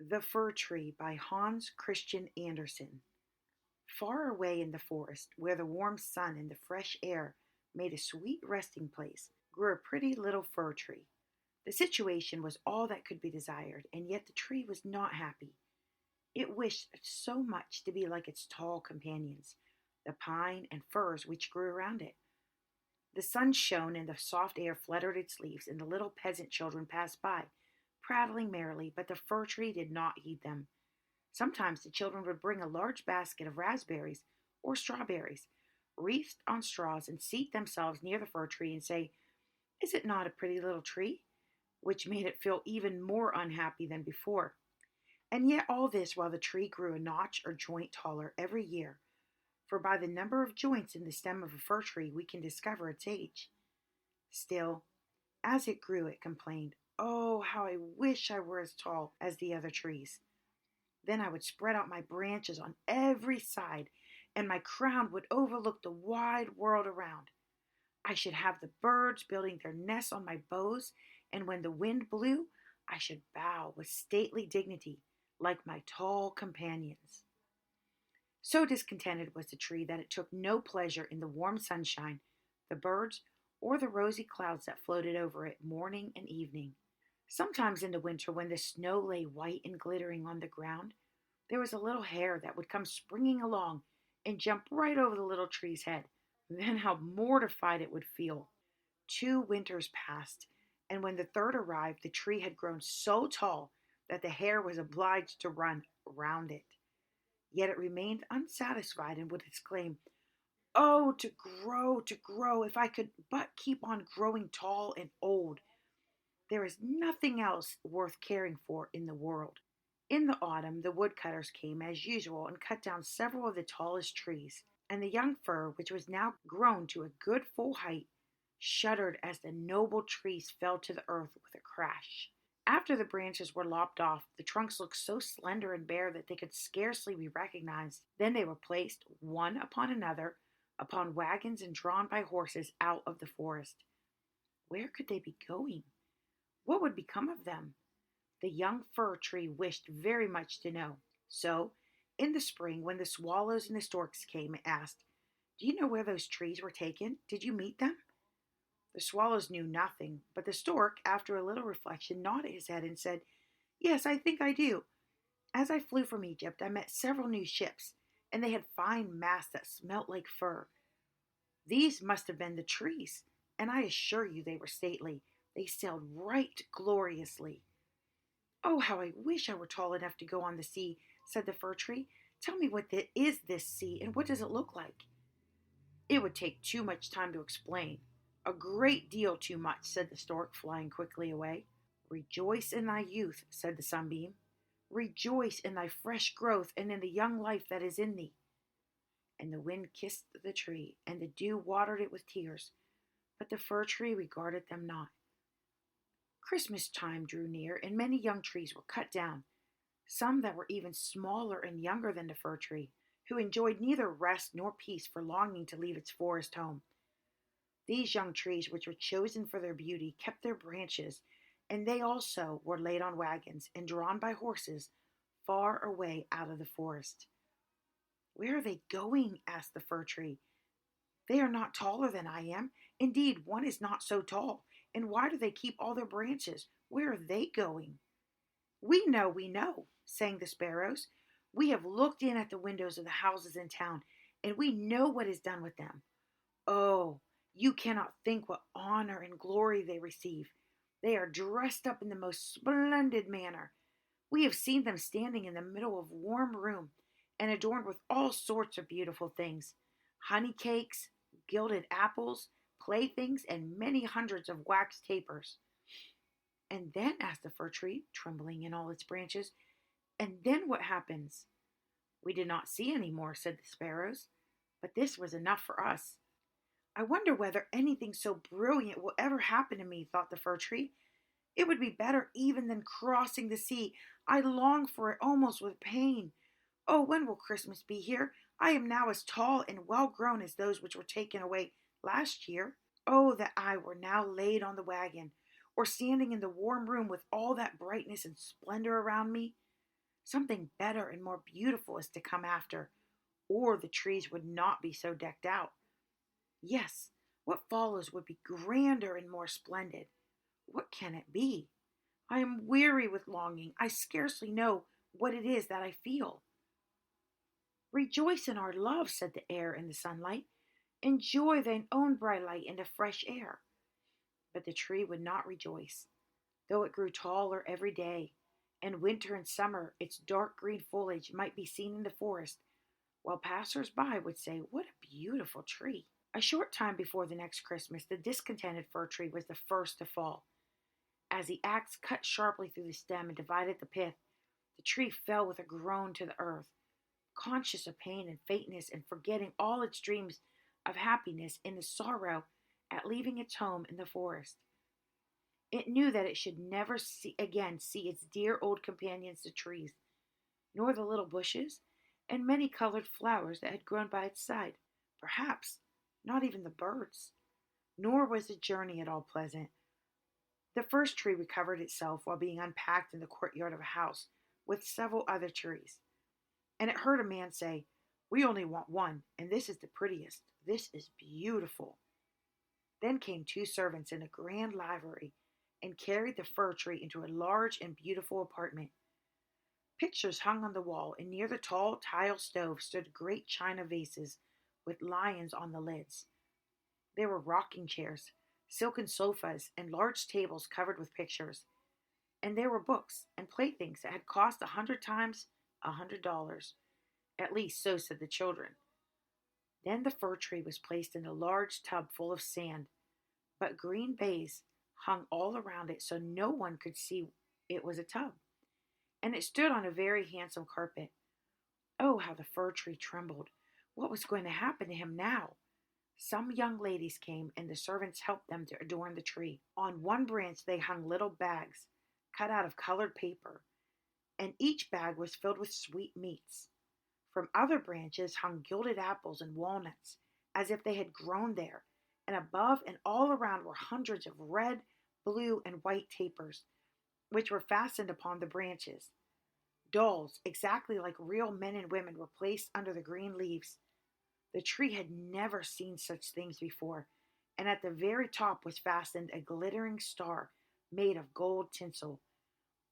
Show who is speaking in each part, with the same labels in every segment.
Speaker 1: The Fir Tree by Hans Christian Andersen. Far away in the forest, where the warm sun and the fresh air made a sweet resting place, grew a pretty little fir tree. The situation was all that could be desired, and yet the tree was not happy. It wished so much to be like its tall companions, the pine and firs which grew around it. The sun shone and the soft air fluttered its leaves, and the little peasant children passed by, prattling merrily, but the fir tree did not heed them. Sometimes the children would bring a large basket of raspberries or strawberries, wreathed on straws, and seat themselves near the fir tree and say, "Is it not a pretty little tree?" which made it feel even more unhappy than before. And yet all this while the tree grew a notch or joint taller every year, for by the number of joints in the stem of a fir tree we can discover its age. Still, as it grew, it complained, "Oh, how I wish I were as tall as the other trees. Then I would spread out my branches on every side, and my crown would overlook the wide world around. I should have the birds building their nests on my boughs, and when the wind blew, I should bow with stately dignity, like my tall companions." So discontented was the tree that it took no pleasure in the warm sunshine, the birds, or the rosy clouds that floated over it morning and evening. Sometimes in the winter, when the snow lay white and glittering on the ground, there was a little hare that would come springing along and jump right over the little tree's head. Then how mortified it would feel. 2 winters passed, and when the third arrived, the tree had grown so tall that the hare was obliged to run round it. Yet it remained unsatisfied and would exclaim, "Oh, to grow, if I could but keep on growing tall and old. There is nothing else worth caring for in the world." In the autumn, the woodcutters came as usual and cut down several of the tallest trees, and the young fir, which was now grown to a good full height, shuddered as the noble trees fell to the earth with a crash. After the branches were lopped off, the trunks looked so slender and bare that they could scarcely be recognized. Then they were placed, one upon another, upon wagons and drawn by horses out of the forest. Where could they be going? What would become of them? The young fir tree wished very much to know. So, in the spring, when the swallows and the storks came, it asked, "Do you know where those trees were taken? Did you meet them?" The swallows knew nothing, but the stork, after a little reflection, nodded his head and said, "Yes, I think I do. As I flew from Egypt, I met several new ships, and they had fine masts that smelt like fir. These must have been the trees, and I assure you they were stately. They sailed right gloriously." "Oh, how I wish I were tall enough to go on the sea," said the fir tree. "Tell me what is this sea, and what does it look like?" "It would take too much time to explain. A great deal too much," said the stork, flying quickly away. "Rejoice in thy youth," said the sunbeam. "Rejoice in thy fresh growth and in the young life that is in thee." And the wind kissed the tree, and the dew watered it with tears, but the fir tree regarded them not. Christmas time drew near, and many young trees were cut down, some that were even smaller and younger than the fir tree, who enjoyed neither rest nor peace for longing to leave its forest home. These young trees, which were chosen for their beauty, kept their branches, and they also were laid on wagons and drawn by horses far away out of the forest. "Where are they going?" asked the fir tree. "They are not taller than I am. Indeed, one is not so tall. And why do they keep all their branches? Where are they going?" We know," sang the sparrows. "We have looked in at the windows of the houses in town, and we know what is done with them. Oh, you cannot think what honor and glory they receive. They are dressed up in the most splendid manner. We have seen them standing in the middle of a warm room, and adorned with all sorts of beautiful things, honey cakes, gilded apples, playthings, and many hundreds of wax tapers." "And then," asked the fir tree, trembling in all its branches, "and then what happens?" "We did not see any more," said the sparrows, "but this was enough for us." "I wonder whether anything so brilliant will ever happen to me," thought the fir tree. "It would be better even than crossing the sea. I long for it almost with pain. Oh, when will Christmas be here? I am now as tall and well grown as those which were taken away last year. Oh, that I were now laid on the wagon, or standing in the warm room with all that brightness and splendor around me." Something better and more beautiful is to come after, or the trees would not be so decked out. Yes, what follows would be grander and more splendid. What can it be? I am weary with longing. I scarcely know what it is that I feel. Rejoice in our love, said the air and the sunlight. Enjoy thine own bright light and the fresh air. But the tree would not rejoice, though it grew taller every day, and winter and summer its dark green foliage might be seen in the forest, while passers-by would say, "What a beautiful tree!" A short time before the next Christmas, the discontented fir tree was the first to fall. As the axe cut sharply through the stem and divided the pith, the tree fell with a groan to the earth, conscious of pain and faintness and forgetting all its dreams of happiness in the sorrow at leaving its home in the forest. It knew that it should never again see its dear old companions the trees, nor the little bushes and many colored flowers that had grown by its side, perhaps not even the birds. Nor was the journey at all pleasant. The first tree recovered itself while being unpacked in the courtyard of a house with several other trees, and it heard a man say, "We only want one, and this is the prettiest. This is beautiful." Then came two servants in a grand livery and carried the fir tree into a large and beautiful apartment. Pictures hung on the wall, and near the tall tile stove stood great china vases with lions on the lids. There were rocking chairs, silken sofas, and large tables covered with pictures. And there were books and playthings that had cost 100 times $100. At least so said the children. Then the fir tree was placed in a large tub full of sand, but green baize hung all around it so no one could see it was a tub. And it stood on a very handsome carpet. Oh, how the fir tree trembled! What was going to happen to him now? Some young ladies came, and the servants helped them to adorn the tree. On one branch they hung little bags, cut out of colored paper, and each bag was filled with sweetmeats. From other branches hung gilded apples and walnuts, as if they had grown there, and above and all around were hundreds of red, blue, and white tapers, which were fastened upon the branches. Dolls, exactly like real men and women, were placed under the green leaves. The tree had never seen such things before, and at the very top was fastened a glittering star made of gold tinsel.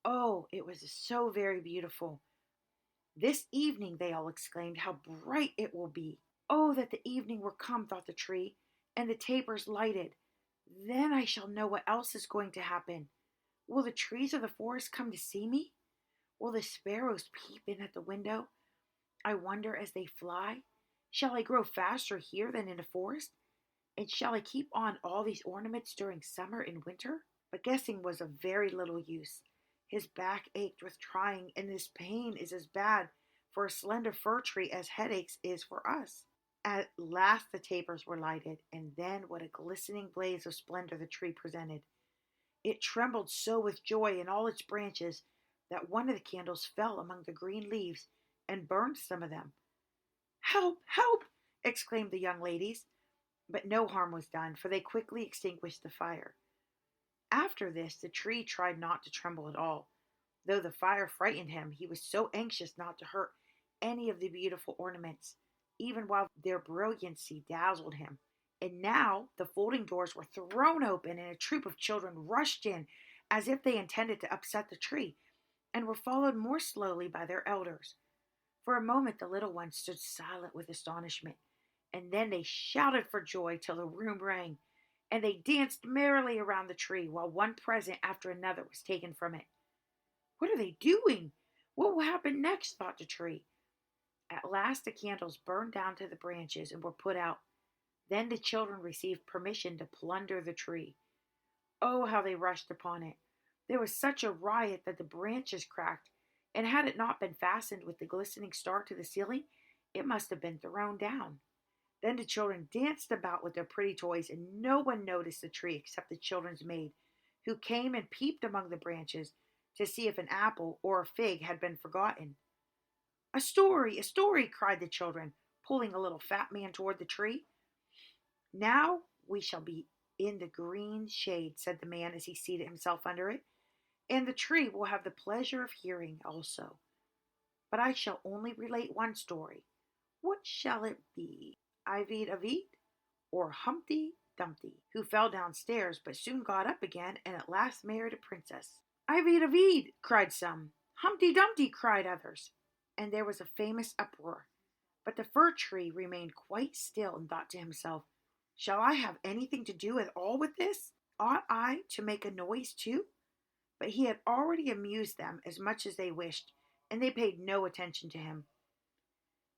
Speaker 1: Oh, it was so very beautiful. "This evening," they all exclaimed, "how bright it will be." "Oh, that the evening were come," thought the tree, "and the tapers lighted. Then I shall know what else is going to happen. Will the trees of the forest come to see me? Will the sparrows peep in at the window? I wonder as they fly. Shall I grow faster here than in the forest? And shall I keep on all these ornaments during summer and winter?" But guessing was of very little use. His back ached with trying, and this pain is as bad for a slender fir tree as headaches is for us. At last the tapers were lighted, and then what a glistening blaze of splendor the tree presented. It trembled so with joy in all its branches that one of the candles fell among the green leaves and burned some of them. "Help! Help!" exclaimed the young ladies, but no harm was done, for they quickly extinguished the fire. After this the tree tried not to tremble at all. Though the fire frightened him, he was so anxious not to hurt any of the beautiful ornaments, even while their brilliancy dazzled him. And now the folding doors were thrown open, and a troop of children rushed in as if they intended to upset the tree, and were followed more slowly by their elders. For a moment the little ones stood silent with astonishment, and then they shouted for joy till the room rang, and they danced merrily around the tree while one present after another was taken from it. "What are they doing? What will happen next?" thought the tree. At last the candles burned down to the branches and were put out. Then the children received permission to plunder the tree. Oh, how they rushed upon it! There was such a riot that the branches cracked, and had it not been fastened with the glistening star to the ceiling, it must have been thrown down. Then the children danced about with their pretty toys, and no one noticed the tree except the children's maid, who came and peeped among the branches to see if an apple or a fig had been forgotten. "A story! A story!" cried the children, pulling a little fat man toward the tree. "Now we shall be in the green shade," said the man as he seated himself under it, "and the tree will have the pleasure of hearing also." but I shall only relate one story. What shall it be? Ivy Avid or Humpty Dumpty, who fell downstairs but soon got up again and at last married a princess? Ivy Avid, cried some. Humpty Dumpty, cried others. And there was a famous uproar. But the fir tree remained quite still and thought to himself, shall I have anything to do at all with this? Ought I to make a noise too? But he had already amused them as much as they wished, and they paid no attention to him.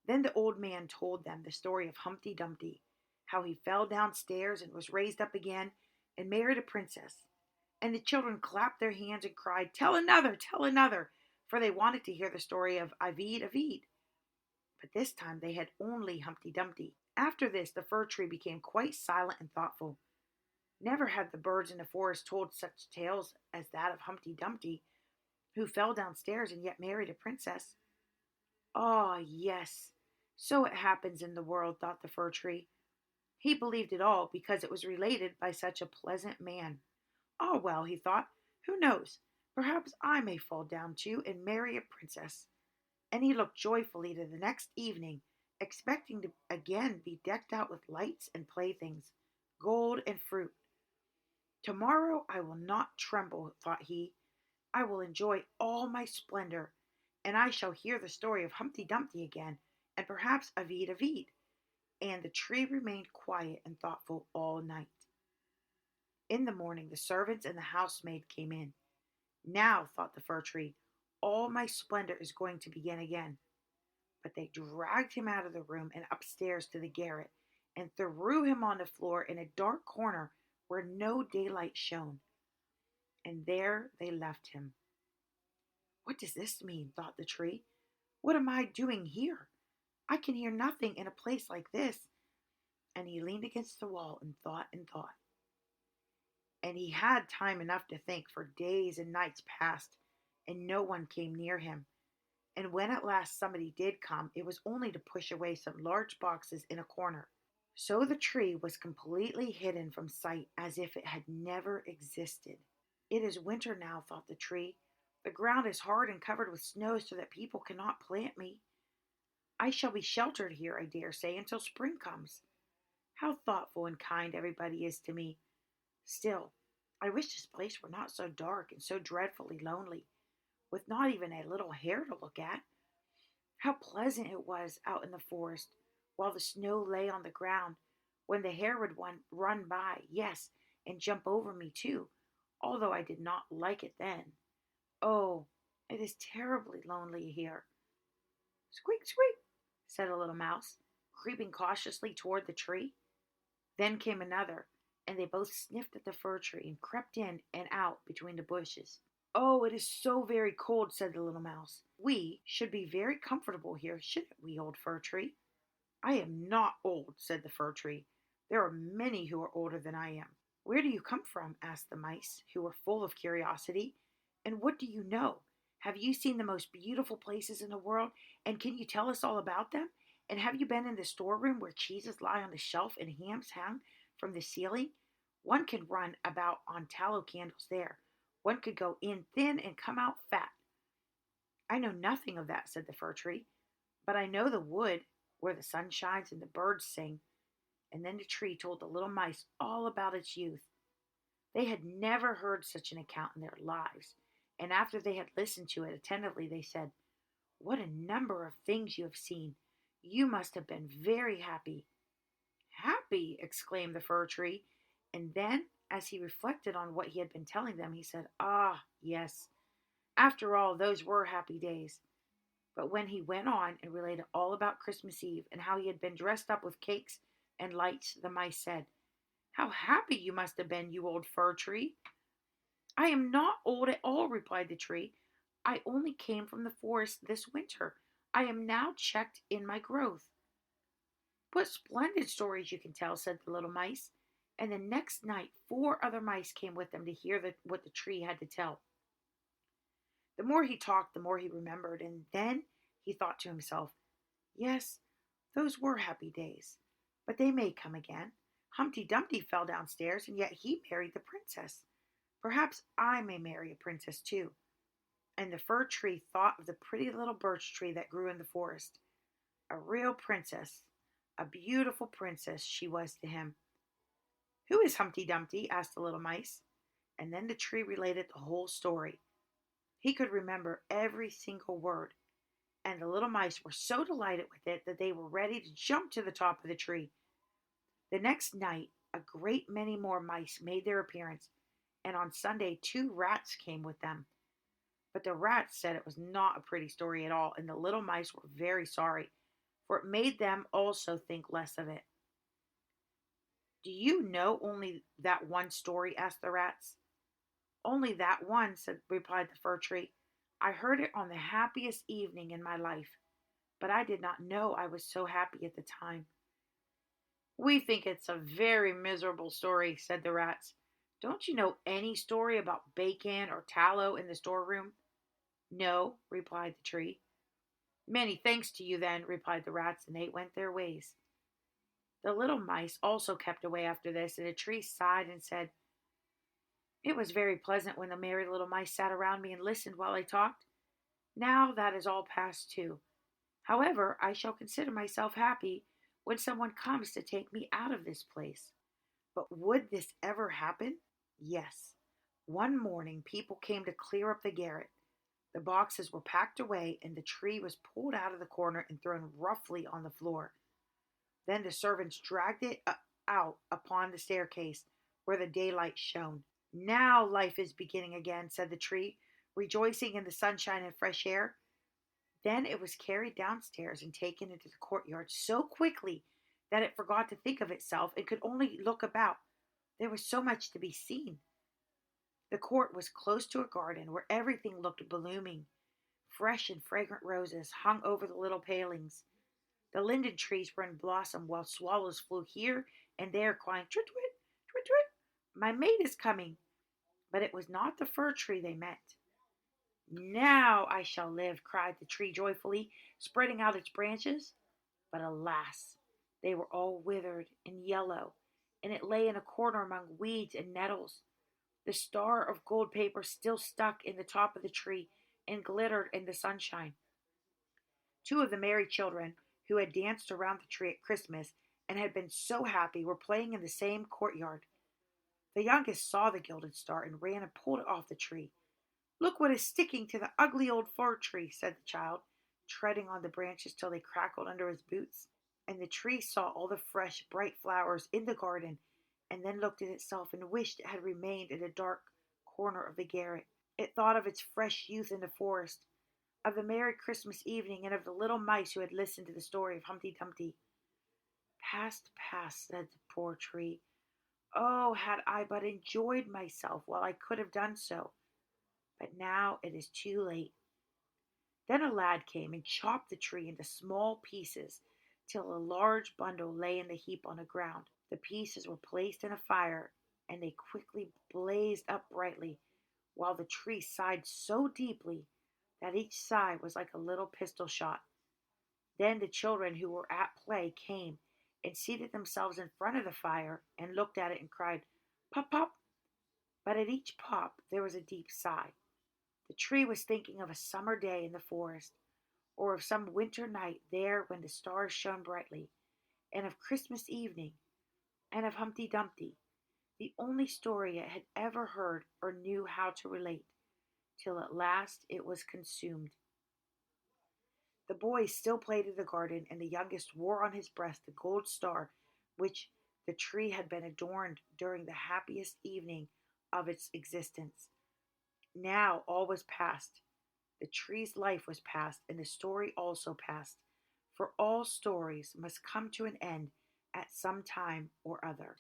Speaker 1: Then the old man told them the story of Humpty Dumpty, how he fell downstairs and was raised up again and married a princess. And the children clapped their hands and cried, tell another, for they wanted to hear the story of Ivy Avid. But this time they had only Humpty Dumpty. After this, the fir tree became quite silent and thoughtful. Never had the birds in the forest told such tales as that of Humpty Dumpty, who fell downstairs and yet married a princess. Ah, yes, so it happens in the world, thought the fir tree. He believed it all because it was related by such a pleasant man. Ah, well, he thought, who knows? Perhaps I may fall down too and marry a princess. And he looked joyfully to the next evening, expecting to again be decked out with lights and playthings, gold and fruit. Tomorrow I will not tremble, thought he. I will enjoy all my splendor, and I shall hear the story of Humpty Dumpty again, and perhaps Avid Avid. And the tree remained quiet and thoughtful all night. In the morning the servants and the housemaid came in. Now, thought the fir tree, all my splendor is going to begin again. But they dragged him out of the room and upstairs to the garret, and threw him on the floor in a dark corner where no daylight shone. And there they left him. What does this mean? Thought the tree. What am I doing here? I can hear nothing in a place like this. And he leaned against the wall and thought and thought. And he had time enough to think, for days and nights passed, and no one came near him. And when at last somebody did come, it was only to push away some large boxes in a corner. So the tree was completely hidden from sight as if it had never existed. It is winter now, thought the tree. The ground is hard and covered with snow so that people cannot plant me. I shall be sheltered here, I dare say, until spring comes. How thoughtful and kind everybody is to me. Still, I wish this place were not so dark and so dreadfully lonely, with not even a little hare to look at. How pleasant it was out in the forest, while the snow lay on the ground, when the hare would run by, yes, and jump over me too, although I did not like it then. Oh, it is terribly lonely here. Squeak, squeak, said a little mouse, creeping cautiously toward the tree. Then came another, and they both sniffed at the fir tree and crept in and out between the bushes. Oh, it is so very cold, said the little mouse. We should be very comfortable here, shouldn't we, old fir tree? I am not old, said the fir tree. There are many who are older than I am. Where do you come from? Asked the mice, who were full of curiosity. And what do you know? Have you seen the most beautiful places in the world? And can you tell us all about them? And have you been in the storeroom where cheeses lie on the shelf and hams hang from the ceiling? One can run about on tallow candles there. One could go in thin and come out fat. I know nothing of that, said the fir tree, but I know the wood where the sun shines and the birds sing. And then the tree told the little mice all about its youth. They had never heard such an account in their lives, and after they had listened to it attentively, they said, What a number of things you have seen! You must have been very happy. Happy! Exclaimed the fir tree, and then, as he reflected on what he had been telling them, he said, Ah, yes, after all, those were happy days. But when he went on and related all about Christmas Eve and how he had been dressed up with cakes and lights, the mice said, How happy you must have been, you old fir tree! I am not old at all, replied the tree. I only came from the forest this winter. I am now checked in my growth. What splendid stories you can tell, said the little mice. And the next night 4 other mice came with them to hear what the tree had to tell. The more he talked, the more he remembered, and then he thought to himself, Yes, those were happy days, but they may come again. Humpty Dumpty fell downstairs, and yet he married the princess. Perhaps I may marry a princess too. and the fir tree thought of the pretty little birch tree that grew in the forest. A real princess, a beautiful princess she was to him. "Who is Humpty Dumpty?" asked the little mice, and then the tree related the whole story. He could remember every single word, and the little mice were so delighted with it that they were ready to jump to the top of the tree. The next night, a great many more mice made their appearance, and on Sunday, 2 rats came with them. But the rats said it was not a pretty story at all, and the little mice were very sorry, for it made them also think less of it. "Do you know only that one story?" asked the rats. "Only that one," replied the fir tree. "I heard it on the happiest evening in my life, but I did not know I was so happy at the time." "We think it's a very miserable story," said the rats. "Don't you know any story about bacon or tallow in the storeroom?" "No," replied the tree. "Many thanks to you, then," replied the rats, and they went their ways. The little mice also kept away after this, and the tree sighed and said, "It was very pleasant when the merry little mice sat around me and listened while I talked. Now that is all past too. However, I shall consider myself happy when someone comes to take me out of this place." But would this ever happen? Yes. One morning, people came to clear up the garret. The boxes were packed away, and the tree was pulled out of the corner and thrown roughly on the floor. Then the servants dragged it out upon the staircase where the daylight shone. "Now life is beginning again," said the tree, rejoicing in the sunshine and fresh air. Then it was carried downstairs and taken into the courtyard so quickly that it forgot to think of itself and could only look about. There was so much to be seen. The court was close to a garden where everything looked blooming. Fresh and fragrant roses hung over the little palings. The linden trees were in blossom, while swallows flew here and there, crying, "Twit, twit, twit, twit, my mate is coming." But it was not the fir tree they met. "Now I shall live," cried the tree joyfully, spreading out its branches. But alas, they were all withered and yellow, and it lay in a corner among weeds and nettles. The star of gold paper still stuck in the top of the tree and glittered in the sunshine. 2 of the merry children who had danced around the tree at Christmas and had been so happy were playing in the same courtyard. The youngest saw the gilded star and ran and pulled it off the tree. "Look what is sticking to the ugly old fir tree," said the child, treading on the branches till they crackled under his boots. And the tree saw all the fresh, bright flowers in the garden, and then looked at itself and wished it had remained in a dark corner of the garret. It thought of its fresh youth in the forest, of the merry Christmas evening, and of the little mice who had listened to the story of Humpty Dumpty. "Past, past," said the poor tree. "Oh, had I but enjoyed myself while I could have done so! But now it is too late." Then a lad came and chopped the tree into small pieces till a large bundle lay in the heap on the ground. The pieces were placed in a fire, and they quickly blazed up brightly, while the tree sighed so deeply that each sigh was like a little pistol shot. Then the children who were at play came and seated themselves in front of the fire and looked at it and cried, "Pop, pop!" But at each pop there was a deep sigh. The tree was thinking of a summer day in the forest, or of some winter night there when the stars shone brightly, and of Christmas evening, and of Humpty Dumpty, the only story it had ever heard or knew how to relate, till at last it was consumed. The boys still played in the garden, and the youngest wore on his breast the gold star which the tree had been adorned during the happiest evening of its existence. Now all was past. The tree's life was past, and the story also past, for all stories must come to an end at some time or other.